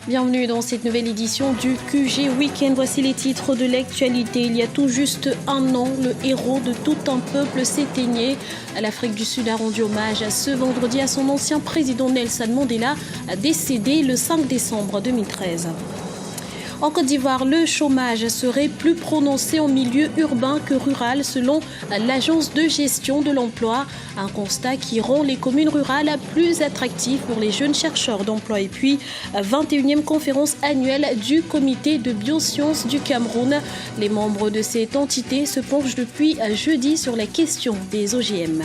Bienvenue dans cette nouvelle édition du QG Week-end. Voici les titres de l'actualité. Il y a tout juste un an, le héros de tout un peuple s'éteignait. L'Afrique du Sud a rendu hommage ce vendredi à son ancien président Nelson Mandela, décédé le 5 décembre 2013. En Côte d'Ivoire, le chômage serait plus prononcé en milieu urbain que rural selon l'Agence de gestion de l'emploi. Un constat qui rend les communes rurales plus attractives pour les jeunes chercheurs d'emploi. Et puis, 21e conférence annuelle du comité de biosciences du Cameroun. Les membres de cette entité se penchent depuis jeudi sur la question des OGM.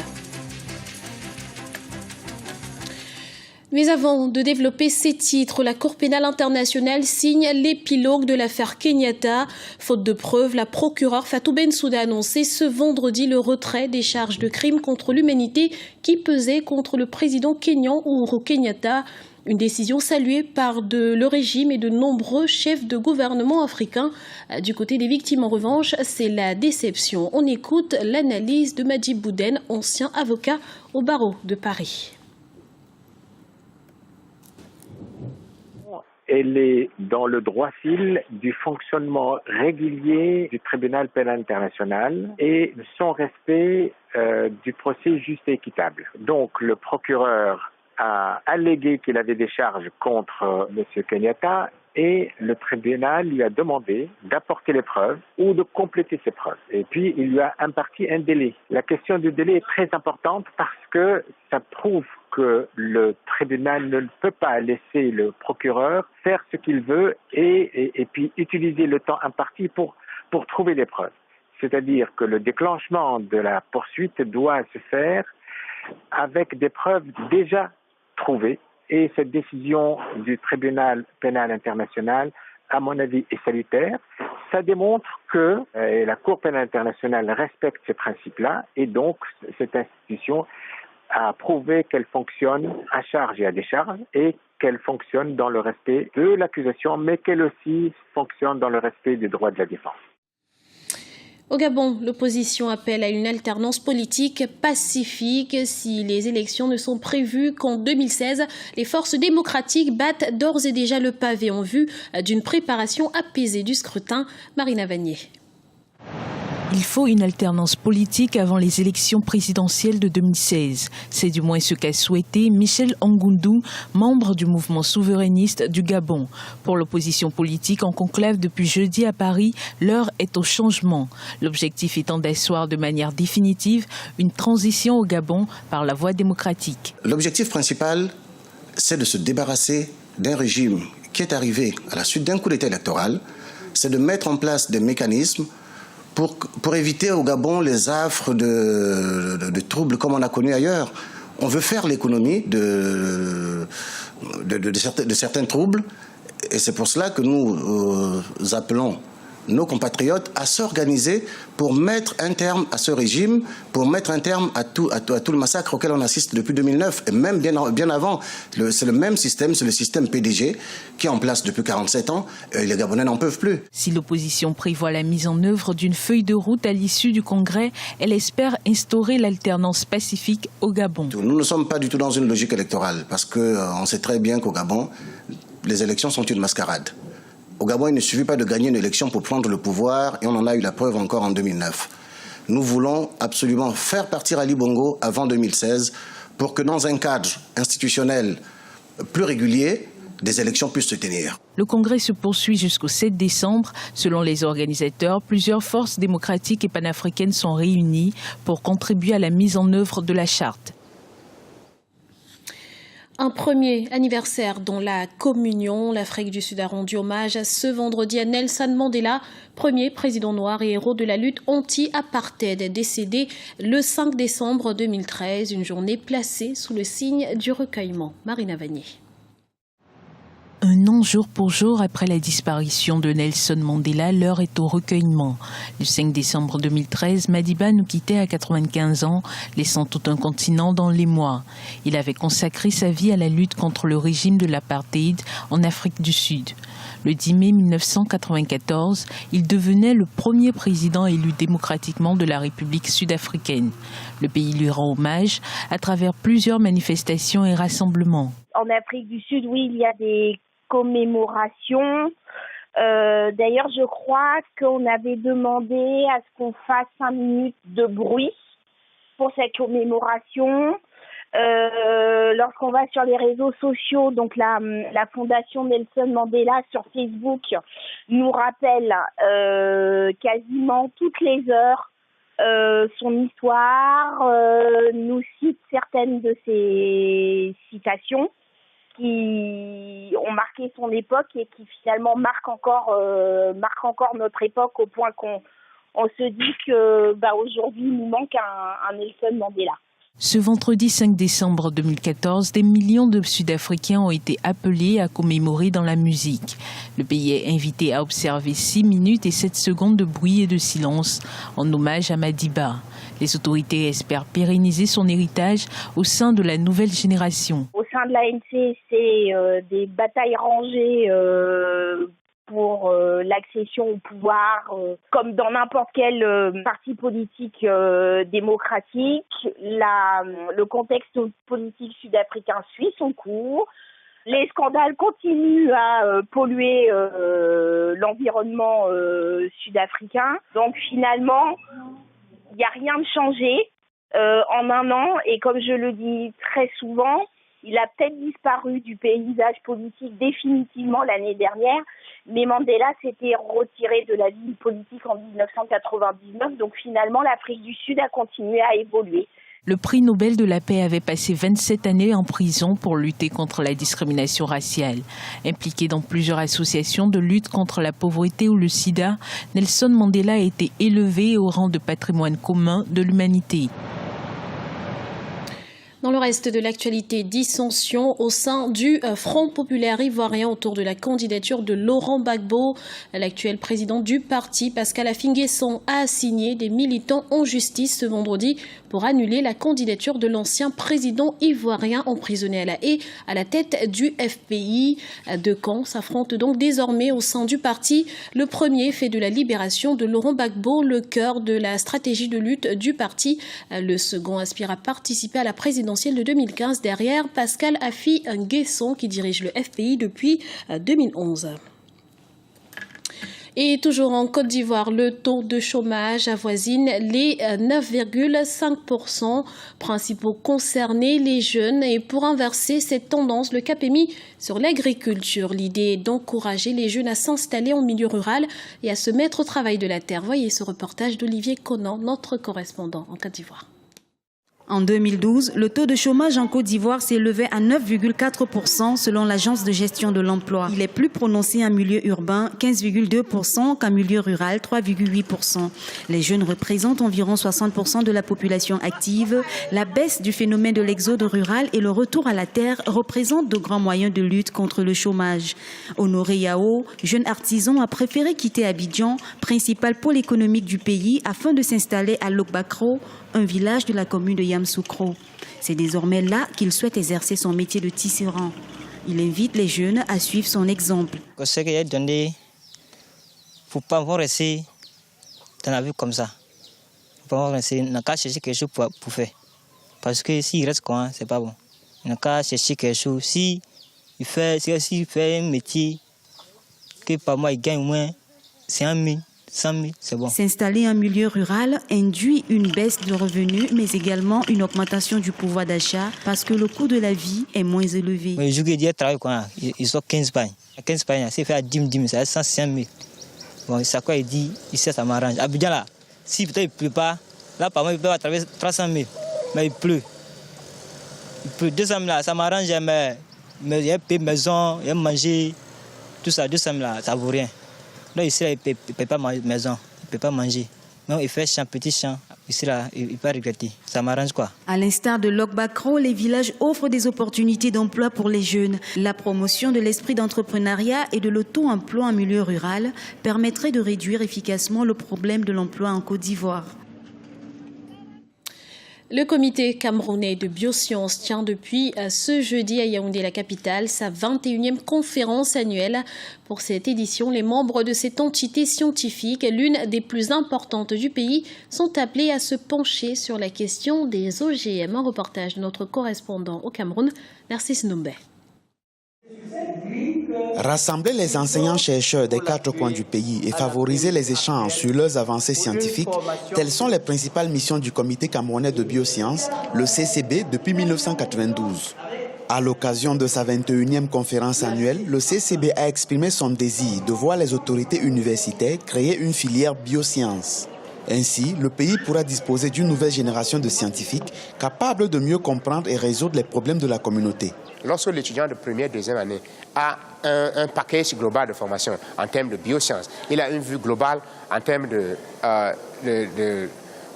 Mais avant de développer ces titres, la Cour pénale internationale signe l'épilogue de l'affaire Kenyatta. Faute de preuves, la procureure Fatou Bensouda a annoncé ce vendredi le retrait des charges de crimes contre l'humanité qui pesaient contre le président kényan Uhuru Kenyatta. Une décision saluée par le régime et de nombreux chefs de gouvernement africains. Du côté des victimes, en revanche, c'est la déception. On écoute l'analyse de Madjib Bouden, ancien avocat au barreau de Paris. Elle est dans le droit fil du fonctionnement régulier du tribunal pénal international et son respect du procès juste et équitable. Donc le procureur a allégué qu'il avait des charges contre M. Kenyatta et le tribunal lui a demandé d'apporter les preuves ou de compléter ces preuves. Et puis, il lui a imparti un délai. La question du délai est très importante parce que ça prouve que le tribunal ne peut pas laisser le procureur faire ce qu'il veut et puis utiliser le temps imparti pour trouver des preuves. C'est-à-dire que le déclenchement de la poursuite doit se faire avec des preuves déjà trouvées. Et cette décision du tribunal pénal international, à mon avis, est salutaire. Ça démontre que la Cour pénale internationale respecte ces principes-là et donc cette institution a prouvé qu'elle fonctionne à charge et à décharge et qu'elle fonctionne dans le respect de l'accusation, mais qu'elle aussi fonctionne dans le respect des droits de la défense. Au Gabon, l'opposition appelle à une alternance politique pacifique. Si les élections ne sont prévues qu'en 2016, les forces démocratiques battent d'ores et déjà le pavé en vue d'une préparation apaisée du scrutin. Marina Vanier. Il faut une alternance politique avant les élections présidentielles de 2016. C'est du moins ce qu'a souhaité Michel Angoundou, membre du mouvement souverainiste du Gabon. Pour l'opposition politique en conclave depuis jeudi à Paris, l'heure est au changement. L'objectif étant d'asseoir de manière définitive une transition au Gabon par la voie démocratique. L'objectif principal, c'est de se débarrasser d'un régime qui est arrivé à la suite d'un coup d'État électoral. C'est de mettre en place des mécanismes pour éviter au Gabon les affres de troubles comme on a connu ailleurs. On veut faire l'économie de certains troubles et c'est pour cela que nous appelons nos compatriotes à s'organiser pour mettre un terme à ce régime, pour mettre un terme à tout le massacre auquel on assiste depuis 2009 et même bien avant. C'est le même système, c'est le système PDG qui est en place depuis 47 ans et les Gabonais n'en peuvent plus. Si l'opposition prévoit la mise en œuvre d'une feuille de route à l'issue du Congrès, elle espère instaurer l'alternance pacifique au Gabon. Nous ne sommes pas du tout dans une logique électorale parce qu'on sait très bien qu'au Gabon, les élections sont une mascarade. Au Gabon, il ne suffit pas de gagner une élection pour prendre le pouvoir et on en a eu la preuve encore en 2009. Nous voulons absolument faire partir Ali Bongo avant 2016 pour que dans un cadre institutionnel plus régulier, des élections puissent se tenir. Le Congrès se poursuit jusqu'au 7 décembre. Selon les organisateurs, plusieurs forces démocratiques et panafricaines sont réunies pour contribuer à la mise en œuvre de la charte. Un premier anniversaire dans la communion. L'Afrique du Sud a rendu hommage ce vendredi à Nelson Mandela, premier président noir et héros de la lutte anti-apartheid, décédé le 5 décembre 2013, une journée placée sous le signe du recueillement. Marina Vanier. Un an jour pour jour après la disparition de Nelson Mandela, l'heure est au recueillement. Le 5 décembre 2013, Madiba nous quittait à 95 ans, laissant tout un continent dans l'émoi. Il avait consacré sa vie à la lutte contre le régime de l'apartheid en Afrique du Sud. Le 10 mai 1994, il devenait le premier président élu démocratiquement de la République sud-africaine. Le pays lui rend hommage à travers plusieurs manifestations et rassemblements. En Afrique du Sud, oui, il y a des commémoration. D'ailleurs, je crois qu'on avait demandé à ce qu'on fasse 5 minutes de bruit pour cette commémoration. Lorsqu'on va sur les réseaux sociaux, donc la fondation Nelson Mandela sur Facebook nous rappelle quasiment toutes les heures son histoire, nous cite certaines de ses citations qui ont marqué son époque et qui finalement marquent encore notre époque au point qu'on se dit que aujourd'hui il nous manque un Nelson Mandela. Ce vendredi 5 décembre 2014, des millions de Sud-Africains ont été appelés à commémorer dans la musique. Le pays est invité à observer 6 minutes et 7 secondes de bruit et de silence en hommage à Madiba. Les autorités espèrent pérenniser son héritage au sein de la nouvelle génération. Au sein de l'ANC, c'est des batailles rangées pour l'accession au pouvoir, comme dans n'importe quel parti politique démocratique. Le contexte politique sud-africain suit son cours. Les scandales continuent à polluer l'environnement sud-africain. Donc finalement, il n'y a rien de changé en un an. Et comme je le dis très souvent, il a peut-être disparu du paysage politique définitivement l'année dernière, mais Mandela s'était retiré de la vie politique en 1999, donc finalement l'Afrique du Sud a continué à évoluer. Le prix Nobel de la paix avait passé 27 années en prison pour lutter contre la discrimination raciale. Impliqué dans plusieurs associations de lutte contre la pauvreté ou le sida, Nelson Mandela a été élevé au rang de patrimoine commun de l'humanité. Dans le reste de l'actualité, dissension au sein du Front populaire ivoirien autour de la candidature de Laurent Gbagbo. L'actuel président du parti, Pascal Affi-N'Guessan, a assigné des militants en justice ce vendredi pour annuler la candidature de l'ancien président ivoirien emprisonné à La Haye à la tête du FPI. Deux camps s'affrontent donc désormais au sein du parti. Le premier fait de la libération de Laurent Gbagbo le cœur de la stratégie de lutte du parti. Le second aspire à participer à la présidentielle de 2015 derrière Pascal Affi-N'Guessan qui dirige le FPI depuis 2011. Et toujours en Côte d'Ivoire, le taux de chômage avoisine les 9,5%. Principaux concernés, les jeunes. Et pour inverser cette tendance, le cap est mis sur l'agriculture. L'idée est d'encourager les jeunes à s'installer en milieu rural et à se mettre au travail de la terre. Voyez ce reportage d'Olivier Conan, notre correspondant en Côte d'Ivoire. En 2012, le taux de chômage en Côte d'Ivoire s'élevait à 9,4% selon l'Agence de gestion de l'emploi. Il est plus prononcé en milieu urbain, 15,2%, qu'en milieu rural, 3,8%. Les jeunes représentent environ 60% de la population active. La baisse du phénomène de l'exode rural et le retour à la terre représentent de grands moyens de lutte contre le chômage. Honoré Yao, jeune artisan, a préféré quitter Abidjan, principal pôle économique du pays, afin de s'installer à Lokbakro, un village de la commune de Yamsoukro. C'est désormais là qu'il souhaite exercer son métier de tisserand. Il invite les jeunes à suivre son exemple. Ce qu'il a donné, il ne faut pas rester dans la vie comme ça. Il ne faut pas rester, il n'a qu'à chercher quelque chose pour faire. Parce que s'il reste quoi, c'est pas bon. Il n'a qu'à chercher quelque chose. S'il fait un métier, que par mois il gagne au moins 5 000. 100 000, c'est bon. S'installer en milieu rural induit une baisse de revenus, mais également une augmentation du pouvoir d'achat parce que le coût de la vie est moins élevé. Le jour que je travaille, ils sont 15 pagnes. 15 pagnes, c'est fait à 10 000, ça fait 105 000. Bon, c'est quoi il dit, ici ça m'arrange. Abidjan là, si peut-être il ne pleut pas, là par mois il peut traverser 300 000, mais il pleut. Il pleut 200 000 là, ça m'arrange, mais il y a une maison, il y a manger, tout ça, 200 000 là, ça ne vaut rien. Là, ici, il ne peut pas manger maison, il ne peut pas manger. Non, il fait champ, petit champ. Ici, là, il ne peut pas regretter. Ça m'arrange quoi. À l'instar de Lokbakro, les villages offrent des opportunités d'emploi pour les jeunes. La promotion de l'esprit d'entrepreneuriat et de l'auto-emploi en milieu rural permettrait de réduire efficacement le problème de l'emploi en Côte d'Ivoire. Le comité camerounais de biosciences tient depuis ce jeudi à Yaoundé, la capitale, sa 21e conférence annuelle. Pour cette édition, les membres de cette entité scientifique, l'une des plus importantes du pays, sont appelés à se pencher sur la question des OGM. Un reportage de notre correspondant au Cameroun, Narcisse Ndombé. Rassembler les enseignants-chercheurs des 4 coins du pays et favoriser les échanges sur leurs avancées scientifiques, telles sont les principales missions du Comité camerounais de biosciences, le CCB, depuis 1992. À l'occasion de sa 21e conférence annuelle, le CCB a exprimé son désir de voir les autorités universitaires créer une filière biosciences. Ainsi, le pays pourra disposer d'une nouvelle génération de scientifiques capables de mieux comprendre et résoudre les problèmes de la communauté. Lorsque l'étudiant de première, deuxième année a un package global de formation en termes de biosciences, il a une vue globale en termes de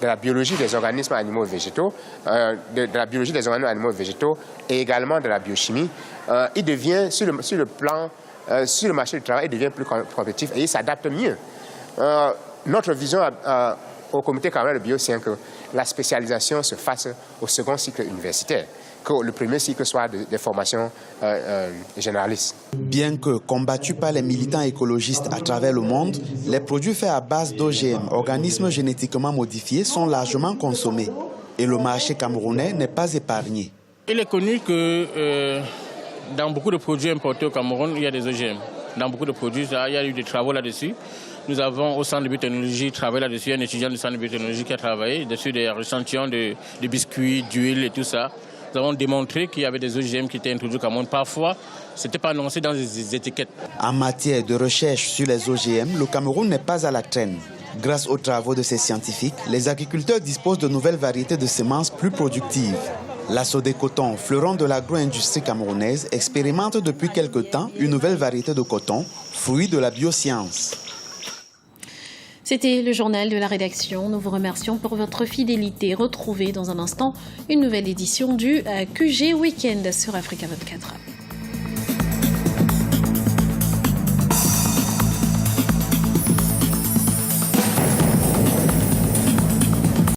la biologie des organismes animaux et végétaux, de la biologie des organismes animaux et végétaux et également de la biochimie, il devient, sur le marché du travail, il devient plus compétitif et il s'adapte mieux. Notre vision au comité camerounais de biosciences, c'est que la spécialisation se fasse au second cycle universitaire, que le premier cycle soit des formations généralistes. Bien que combattus par les militants écologistes à travers le monde, les produits faits à base d'OGM, organismes génétiquement modifiés, sont largement consommés. Et le marché camerounais n'est pas épargné. Il est connu que dans beaucoup de produits importés au Cameroun, il y a des OGM. Dans beaucoup de produits, il y a eu des travaux là-dessus. Nous avons au centre de biotechnologie travaillé là-dessus, un étudiant du centre de biotechnologie qui a travaillé dessus des échantillons de biscuits, d'huile et tout ça. Nous avons démontré qu'il y avait des OGM qui étaient introduits au Cameroun. Parfois, ce n'était pas annoncé dans les étiquettes. En matière de recherche sur les OGM, le Cameroun n'est pas à la traîne. Grâce aux travaux de ces scientifiques, les agriculteurs disposent de nouvelles variétés de semences plus productives. La Sodécoton, fleuron de l'agro-industrie camerounaise, expérimente depuis quelque temps une nouvelle variété de coton, fruit de la bioscience. C'était le journal de la rédaction. Nous vous remercions pour votre fidélité. Retrouvez dans un instant une nouvelle édition du QG Weekend sur Africa 24.